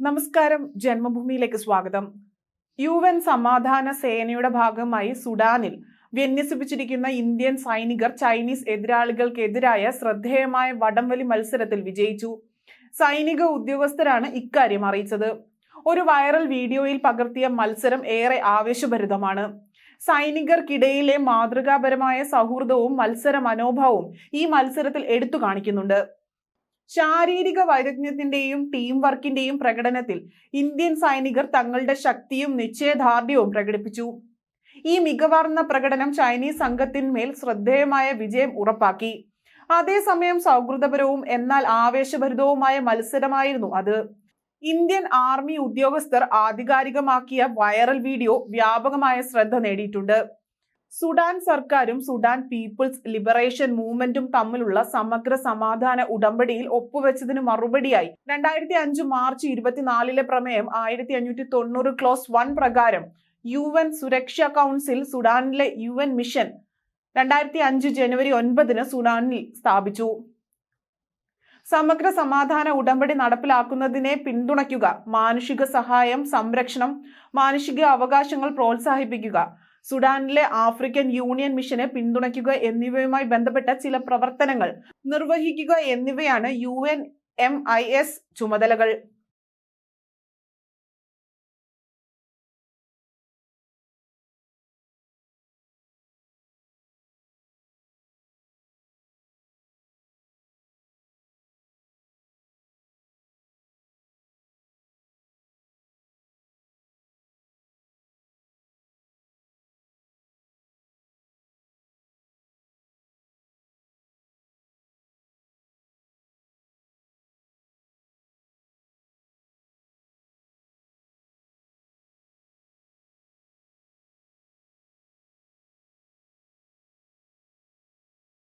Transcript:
നമസ്കാരം, ജന്മഭൂമിയിലേക്ക് സ്വാഗതം. UN സമാധാന സേനയുടെ ഭാഗമായി സുഡാനിൽ വിന്യസിപ്പിച്ചിരിക്കുന്ന ഇന്ത്യൻ സൈനികർ ചൈനീസ് എതിരാളികൾക്കെതിരായ ശ്രദ്ധേയമായ വടംവലി മത്സരത്തിൽ വിജയിച്ചു. സൈനിക ഉദ്യോഗസ്ഥരാണ് ഇക്കാര്യം അറിയിച്ചത്. ഒരു വൈറൽ വീഡിയോയിൽ പകർത്തിയ മത്സരം ഏറെ ആവേശഭരിതമാണ്. സൈനികർക്കിടയിലെ മാതൃകാപരമായ സൗഹൃദവും മത്സര മനോഭാവവും ഈ മത്സരത്തിൽ എടുത്തു കാണിക്കുന്നുണ്ട്. ശാരീരിക വൈദഗ്ധ്യത്തിന്റെയും ടീം വർക്കിന്റെയും പ്രകടനത്തിൽ ഇന്ത്യൻ സൈനികർ തങ്ങളുടെ ശക്തിയും നിശ്ചയദാർഢ്യവും പ്രകടിപ്പിച്ചു. ഈ മികവാർന്ന പ്രകടനം ചൈനീസ് സംഘത്തിന്മേൽ ശ്രദ്ധേയമായ വിജയം ഉറപ്പാക്കി. അതേസമയം സൗഹൃദപരവും എന്നാൽ ആവേശഭരിതവുമായ മത്സരമായിരുന്നു അത്. ഇന്ത്യൻ ആർമി ഉദ്യോഗസ്ഥർ ആധികാരികമാക്കിയ വൈറൽ വീഡിയോ വ്യാപകമായ ശ്രദ്ധ നേടിയിട്ടുണ്ട്. സുഡാൻ സർക്കാരും സുഡാൻ പീപ്പിൾസ് ലിബറേഷൻ മൂവ്മെന്റും തമ്മിലുള്ള സമഗ്ര സമാധാന ഉടമ്പടിയിൽ ഒപ്പുവെച്ചതിന് മറുപടിയായി 2005 മാർച്ച് 24 പ്രമേയം 1590 ക്ലോസ് 1 പ്രകാരം UN സുരക്ഷാ കൗൺസിൽ സുഡാനിലെ UN മിഷൻ 2005 ജനുവരി 9 സുഡാനിൽ സ്ഥാപിച്ചു. സമഗ്ര സമാധാന ഉടമ്പടി നടപ്പിലാക്കുന്നതിനെ പിന്തുണയ്ക്കുക, മാനുഷിക സഹായം, സംരക്ഷണം, മാനുഷിക അവകാശങ്ങൾ പ്രോത്സാഹിപ്പിക്കുക, സുഡാനിലെ ആഫ്രിക്കൻ യൂണിയൻ മിഷനെ പിന്തുണയ്ക്കുക എന്നിവയുമായി ബന്ധപ്പെട്ട ചില പ്രവർത്തനങ്ങൾ നിർവഹിക്കുക എന്നിവയാണ് UNMIS ചുമതലകൾ.